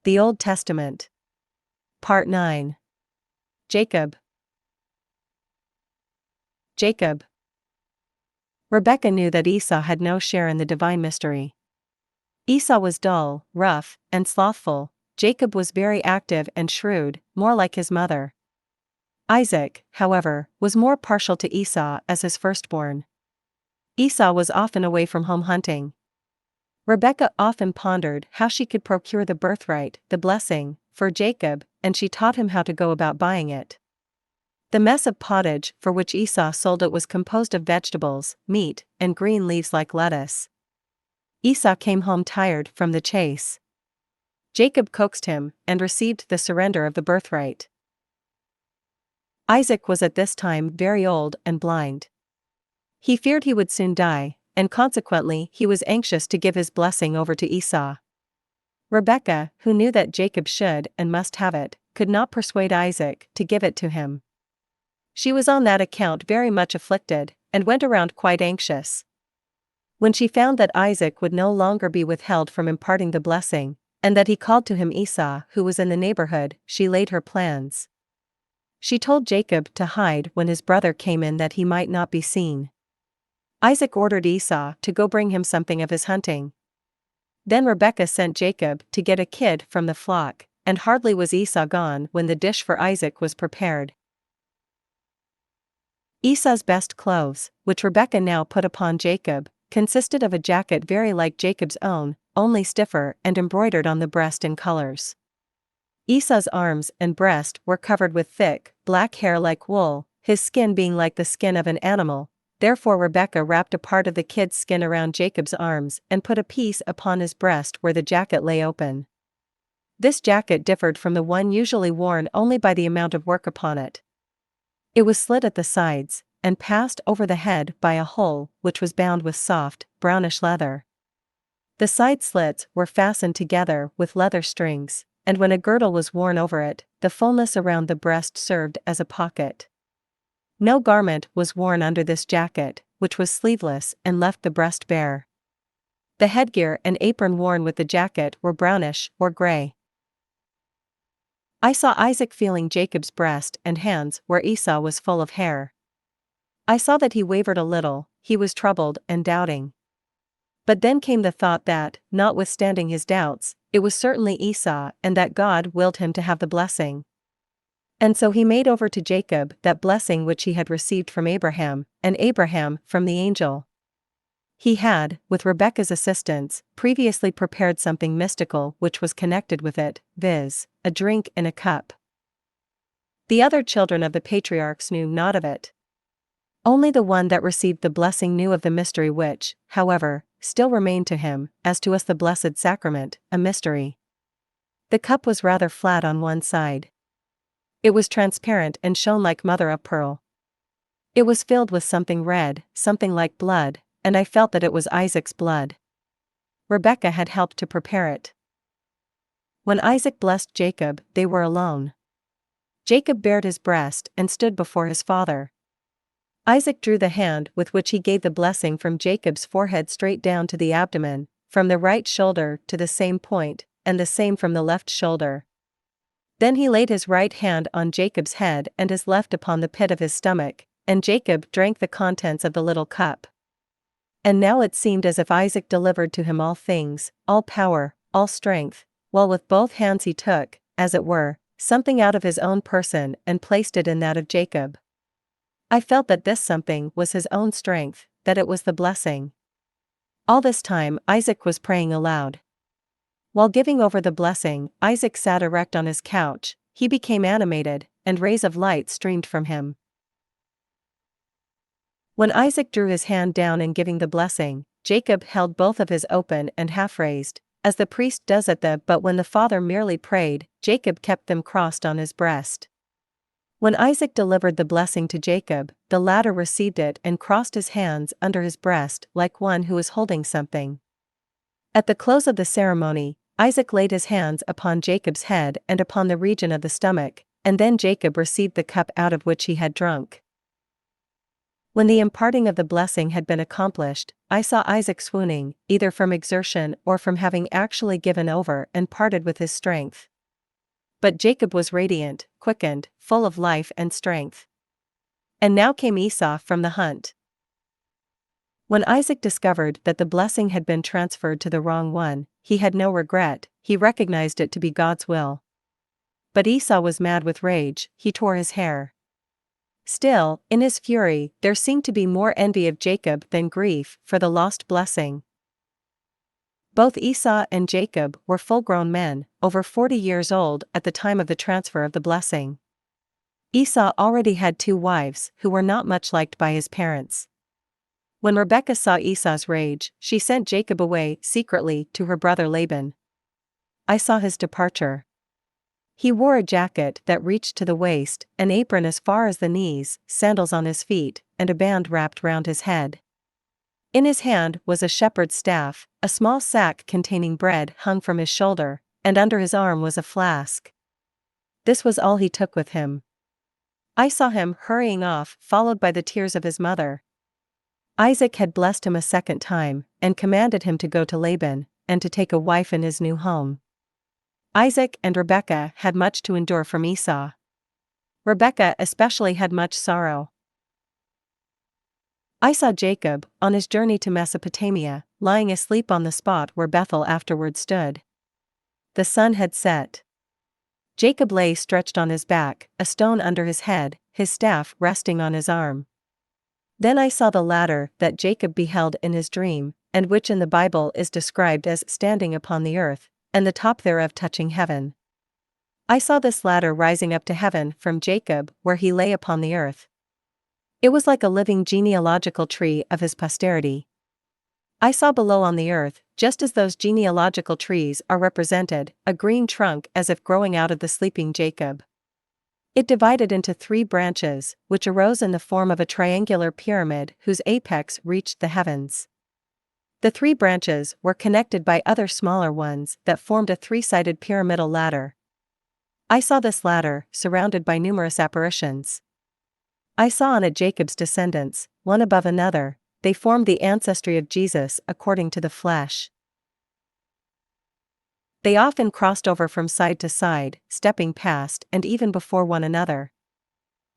The Old Testament. Part 9. Jacob. Rebekah knew that Esau had no share in the divine mystery. Esau was dull, rough, and slothful. Jacob was very active and shrewd, more like his mother. Isaac, however, was more partial to Esau as his firstborn. Esau was often away from home hunting. Rebekah often pondered how she could procure the birthright, the blessing, for Jacob, and she taught him how to go about buying it. The mess of pottage for which Esau sold it was composed of vegetables, meat, and green leaves like lettuce. Esau came home tired from the chase. Jacob coaxed him and received the surrender of the birthright. Isaac was at this time very old and blind. He feared he would soon die, and consequently he was anxious to give his blessing over to Esau. Rebekah, who knew that Jacob should and must have it, could not persuade Isaac to give it to him. She was on that account very much afflicted, and went around quite anxious. When she found that Isaac would no longer be withheld from imparting the blessing, and that he called to him Esau who was in the neighborhood, she laid her plans. She told Jacob to hide when his brother came in that he might not be seen. Isaac ordered Esau to go bring him something of his hunting. Then Rebekah sent Jacob to get a kid from the flock, and hardly was Esau gone when the dish for Isaac was prepared. Esau's best clothes, which Rebekah now put upon Jacob, consisted of a jacket very like Jacob's own, only stiffer and embroidered on the breast in colors. Esau's arms and breast were covered with thick, black hair like wool, his skin being like the skin of an animal. Therefore Rebekah wrapped a part of the kid's skin around Jacob's arms and put a piece upon his breast where the jacket lay open. This jacket differed from the one usually worn only by the amount of work upon it. It was slit at the sides, and passed over the head by a hole which was bound with soft, brownish leather. The side slits were fastened together with leather strings, and when a girdle was worn over it, the fullness around the breast served as a pocket. No garment was worn under this jacket, which was sleeveless and left the breast bare. The headgear and apron worn with the jacket were brownish or gray. I saw Isaac feeling Jacob's breast and hands where Esau was full of hair. I saw that he wavered a little, he was troubled and doubting. But then came the thought that, notwithstanding his doubts, it was certainly Esau and that God willed him to have the blessing. And so he made over to Jacob that blessing which he had received from Abraham, and Abraham from the angel. He had, with Rebekah's assistance, previously prepared something mystical which was connected with it, viz., a drink in a cup. The other children of the patriarchs knew naught of it. Only the one that received the blessing knew of the mystery which, however, still remained to him, as to us the Blessed Sacrament, a mystery. The cup was rather flat on one side. It was transparent and shone like mother of pearl. It was filled with something red, something like blood, and I felt that it was Isaac's blood. Rebekah had helped to prepare it. When Isaac blessed Jacob, they were alone. Jacob bared his breast and stood before his father. Isaac drew the hand with which he gave the blessing from Jacob's forehead straight down to the abdomen, from the right shoulder to the same point, and the same from the left shoulder. Then he laid his right hand on Jacob's head and his left upon the pit of his stomach, and Jacob drank the contents of the little cup. And now it seemed as if Isaac delivered to him all things, all power, all strength, while with both hands he took, as it were, something out of his own person and placed it in that of Jacob. I felt that this something was his own strength, that it was the blessing. All this time Isaac was praying aloud. While giving over the blessing, Isaac sat erect on his couch, he became animated, and rays of light streamed from him. When Isaac drew his hand down in giving the blessing, Jacob held both of his open and half-raised, as the priest does at but when the father merely prayed, Jacob kept them crossed on his breast. When Isaac delivered the blessing to Jacob, the latter received it and crossed his hands under his breast like one who is holding something. At the close of the ceremony, Isaac laid his hands upon Jacob's head and upon the region of the stomach, and then Jacob received the cup out of which he had drunk. When the imparting of the blessing had been accomplished, I saw Isaac swooning, either from exertion or from having actually given over and parted with his strength. But Jacob was radiant, quickened, full of life and strength. And now came Esau from the hunt. When Isaac discovered that the blessing had been transferred to the wrong one, he had no regret, he recognized it to be God's will. But Esau was mad with rage, he tore his hair. Still, in his fury, there seemed to be more envy of Jacob than grief for the lost blessing. Both Esau and Jacob were full-grown men, over 40 years old at the time of the transfer of the blessing. Esau already had 2 wives who were not much liked by his parents. When Rebekah saw Esau's rage, she sent Jacob away secretly to her brother Laban. I saw his departure. He wore a jacket that reached to the waist, an apron as far as the knees, sandals on his feet, and a band wrapped round his head. In his hand was a shepherd's staff, a small sack containing bread hung from his shoulder, and under his arm was a flask. This was all he took with him. I saw him hurrying off, followed by the tears of his mother. Isaac had blessed him a second time, and commanded him to go to Laban, and to take a wife in his new home. Isaac and Rebekah had much to endure from Esau. Rebekah especially had much sorrow. I saw Jacob, on his journey to Mesopotamia, lying asleep on the spot where Bethel afterward stood. The sun had set. Jacob lay stretched on his back, a stone under his head, his staff resting on his arm. Then I saw the ladder that Jacob beheld in his dream, and which in the Bible is described as standing upon the earth, and the top thereof touching heaven. I saw this ladder rising up to heaven from Jacob where he lay upon the earth. It was like a living genealogical tree of his posterity. I saw below on the earth, just as those genealogical trees are represented, a green trunk as if growing out of the sleeping Jacob. It divided into 3 branches, which arose in the form of a triangular pyramid whose apex reached the heavens. The 3 branches were connected by other smaller ones that formed a 3-sided pyramidal ladder. I saw this ladder, surrounded by numerous apparitions. I saw on it Jacob's descendants, one above another, they formed the ancestry of Jesus according to the flesh. They often crossed over from side to side, stepping past and even before one another.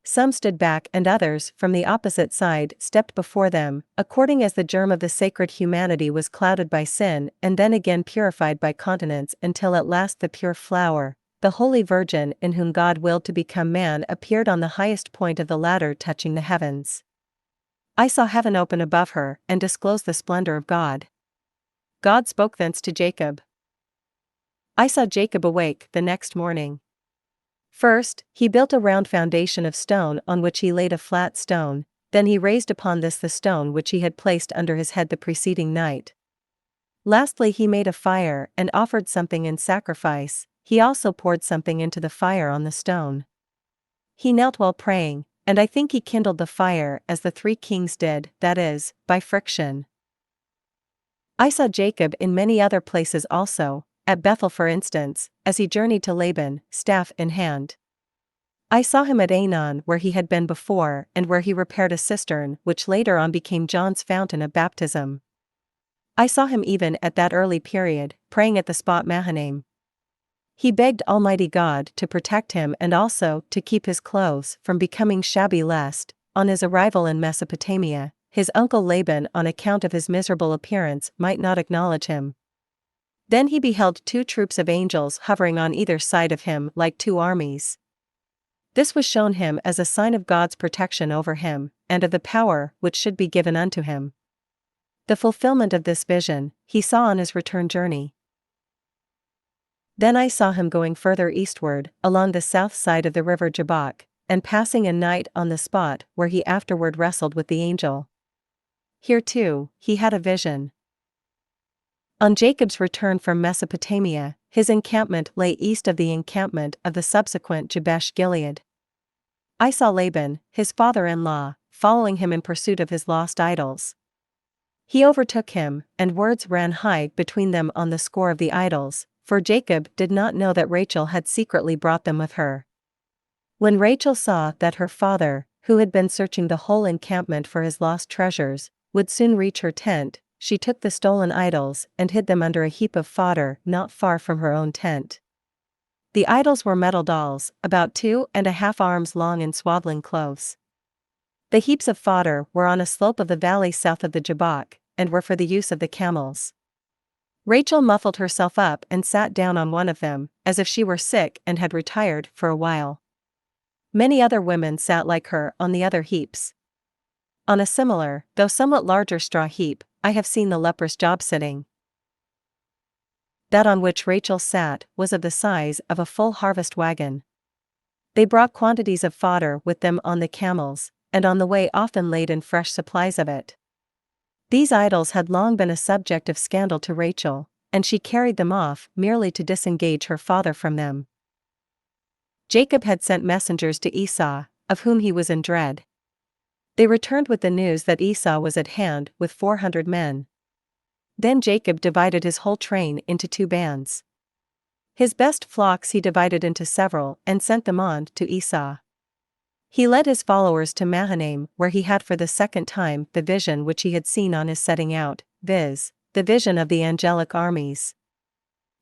Some stood back and others from the opposite side stepped before them, according as the germ of the sacred humanity was clouded by sin and then again purified by continence until at last the pure flower, the Holy Virgin in whom God willed to become man, appeared on the highest point of the ladder touching the heavens. I saw heaven open above her and disclose the splendor of God. God spoke thence to Jacob. I saw Jacob awake the next morning. First, he built a round foundation of stone on which he laid a flat stone, then he raised upon this the stone which he had placed under his head the preceding night. Lastly he made a fire and offered something in sacrifice, he also poured something into the fire on the stone. He knelt while praying, and I think he kindled the fire as the 3 kings did, that is, by friction. I saw Jacob in many other places also, at Bethel for instance, as he journeyed to Laban, staff in hand. I saw him at Anon where he had been before and where he repaired a cistern which later on became John's fountain of baptism. I saw him even at that early period, praying at the spot Mahanaim. He begged Almighty God to protect him and also to keep his clothes from becoming shabby lest, on his arrival in Mesopotamia, his uncle Laban on account of his miserable appearance might not acknowledge him. Then he beheld 2 troops of angels hovering on either side of him like 2 armies. This was shown him as a sign of God's protection over him, and of the power which should be given unto him. The fulfillment of this vision, he saw on his return journey. Then I saw him going further eastward, along the south side of the river Jabbok, and passing a night on the spot where he afterward wrestled with the angel. Here too, he had a vision. On Jacob's return from Mesopotamia, his encampment lay east of the encampment of the subsequent Jabesh-Gilead. I saw Laban, his father-in-law, following him in pursuit of his lost idols. He overtook him, and words ran high between them on the score of the idols, for Jacob did not know that Rachel had secretly brought them with her. When Rachel saw that her father, who had been searching the whole encampment for his lost treasures, would soon reach her tent. She took the stolen idols and hid them under a heap of fodder not far from her own tent. The idols were metal dolls, about 2.5 arms long in swaddling clothes. The heaps of fodder were on a slope of the valley south of the Jabbok, and were for the use of the camels. Rachel muffled herself up and sat down on one of them, as if she were sick and had retired for a while. Many other women sat like her on the other heaps. On a similar, though somewhat larger straw heap, I have seen the lepers job sitting. That on which Rachel sat was of the size of a full harvest wagon. They brought quantities of fodder with them on the camels, and on the way often laid in fresh supplies of it. These idols had long been a subject of scandal to Rachel, and she carried them off merely to disengage her father from them. Jacob had sent messengers to Esau, of whom he was in dread. They returned with the news that Esau was at hand with 400 men. Then Jacob divided his whole train into 2 bands. His best flocks he divided into several and sent them on to Esau. He led his followers to Mahanaim, where he had for the second time the vision which he had seen on his setting out, viz., the vision of the angelic armies.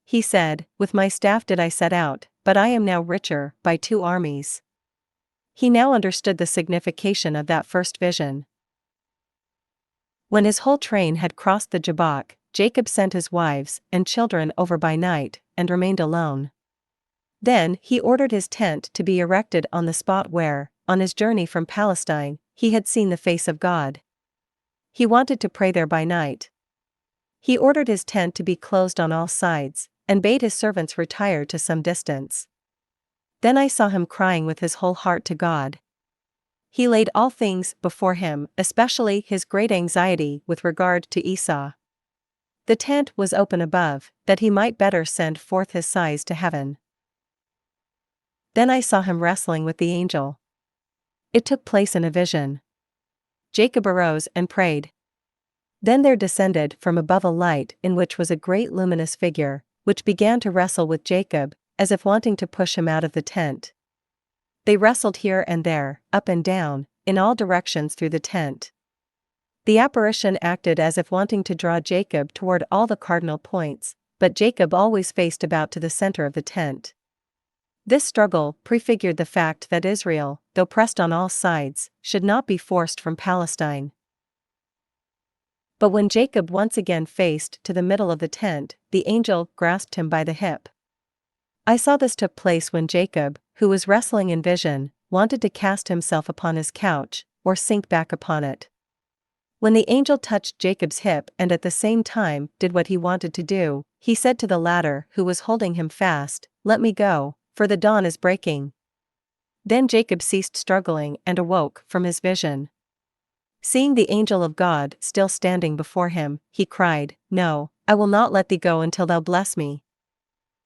He said, "With my staff did I set out, but I am now richer by 2 armies." He now understood the signification of that first vision. When his whole train had crossed the Jabbok, Jacob sent his wives and children over by night, and remained alone. Then he ordered his tent to be erected on the spot where, on his journey from Palestine, he had seen the face of God. He wanted to pray there by night. He ordered his tent to be closed on all sides, and bade his servants retire to some distance. Then I saw him crying with his whole heart to God. He laid all things before him, especially his great anxiety with regard to Esau. The tent was open above, that he might better send forth his sighs to heaven. Then I saw him wrestling with the angel. It took place in a vision. Jacob arose and prayed. Then there descended from above a light in which was a great luminous figure, which began to wrestle with Jacob, as if wanting to push him out of the tent. They wrestled here and there, up and down, in all directions through the tent. The apparition acted as if wanting to draw Jacob toward all the cardinal points, but Jacob always faced about to the center of the tent. This struggle prefigured the fact that Israel, though pressed on all sides, should not be forced from Palestine. But when Jacob once again faced to the middle of the tent, the angel grasped him by the hip. I saw this took place when Jacob, who was wrestling in vision, wanted to cast himself upon his couch, or sink back upon it. When the angel touched Jacob's hip and at the same time did what he wanted to do, he said to the latter who was holding him fast, "Let me go, for the dawn is breaking." Then Jacob ceased struggling and awoke from his vision. Seeing the angel of God still standing before him, he cried, "No, I will not let thee go until thou bless me."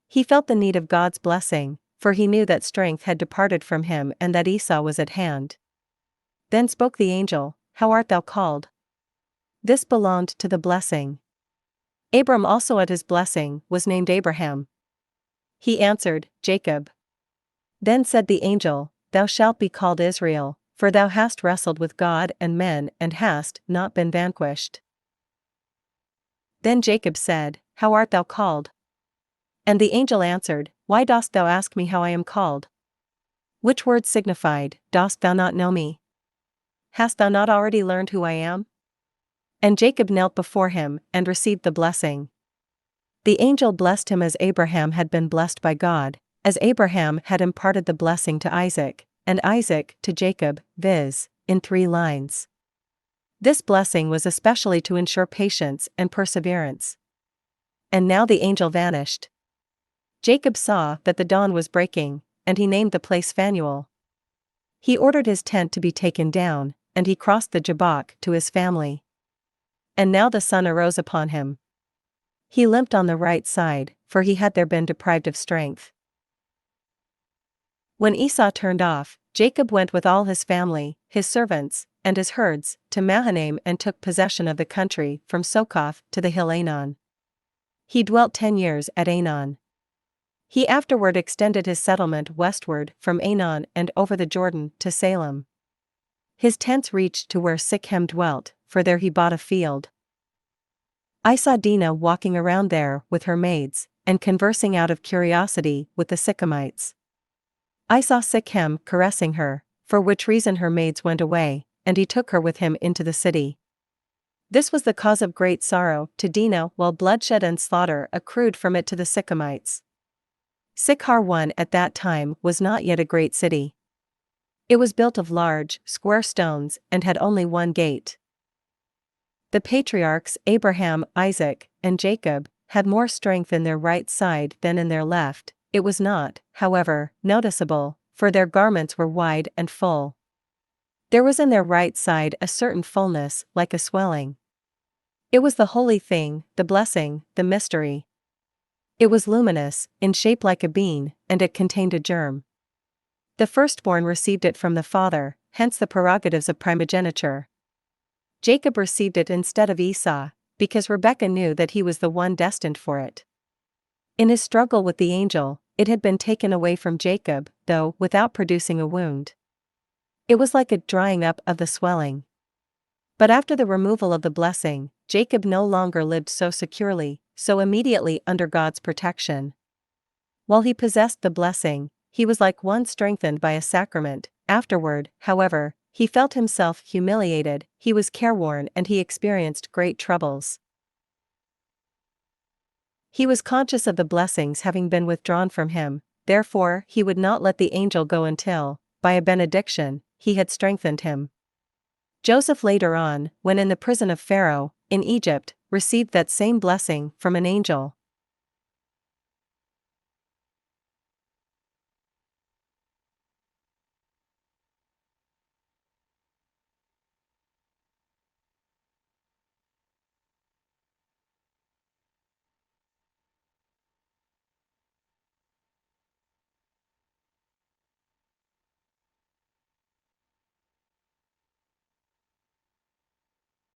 He felt the need of God's blessing, for he knew that strength had departed from him and that Esau was at hand. Then spoke the angel, "How art thou called?" This belonged to the blessing. Abram also at his blessing was named Abraham. He answered, "Jacob." Then said the angel, "Thou shalt be called Israel, for thou hast wrestled with God and men and hast not been vanquished." Then Jacob said, "How art thou called?" And the angel answered, "Why dost thou ask me how I am called?" Which word signified, "Dost thou not know me? Hast thou not already learned who I am?" And Jacob knelt before him and received the blessing. The angel blessed him as Abraham had been blessed by God, as Abraham had imparted the blessing to Isaac, and Isaac to Jacob, viz., in 3 lines. This blessing was especially to ensure patience and perseverance. And now the angel vanished. Jacob saw that the dawn was breaking, and he named the place Phanuel. He ordered his tent to be taken down, and he crossed the Jabbok to his family. And now the sun arose upon him. He limped on the right side, for he had there been deprived of strength. When Esau turned off, Jacob went with all his family, his servants, and his herds, to Mahanaim and took possession of the country from Sokoth to the hill Anon. He dwelt 10 years at Anon. He afterward extended his settlement westward from Anon and over the Jordan to Salem. His tents reached to where Sichem dwelt, for there he bought a field. I saw Dinah walking around there with her maids, and conversing out of curiosity with the Sichemites. I saw Sichem caressing her, for which reason her maids went away, and he took her with him into the city. This was the cause of great sorrow to Dinah, while bloodshed and slaughter accrued from it to the Sichemites. Sichar I at that time was not yet a great city. It was built of large, square stones and had only one gate. The patriarchs Abraham, Isaac, and Jacob had more strength in their right side than in their left. It was not, however, noticeable, for their garments were wide and full. There was in their right side a certain fullness, like a swelling. It was the holy thing, the blessing, the mystery. It was luminous, in shape like a bean, and it contained a germ. The firstborn received it from the father, hence the prerogatives of primogeniture. Jacob received it instead of Esau, because Rebekah knew that he was the one destined for it. In his struggle with the angel, it had been taken away from Jacob, though without producing a wound. It was like a drying up of the swelling. But after the removal of the blessing, Jacob no longer lived so securely, so immediately under God's protection. While he possessed the blessing, he was like one strengthened by a sacrament. Afterward, however, he felt himself humiliated, he was careworn, and he experienced great troubles. He was conscious of the blessings having been withdrawn from him, therefore he would not let the angel go until, by a benediction, he had strengthened him. Joseph later on, when in the prison of Pharaoh, in Egypt, received that same blessing from an angel.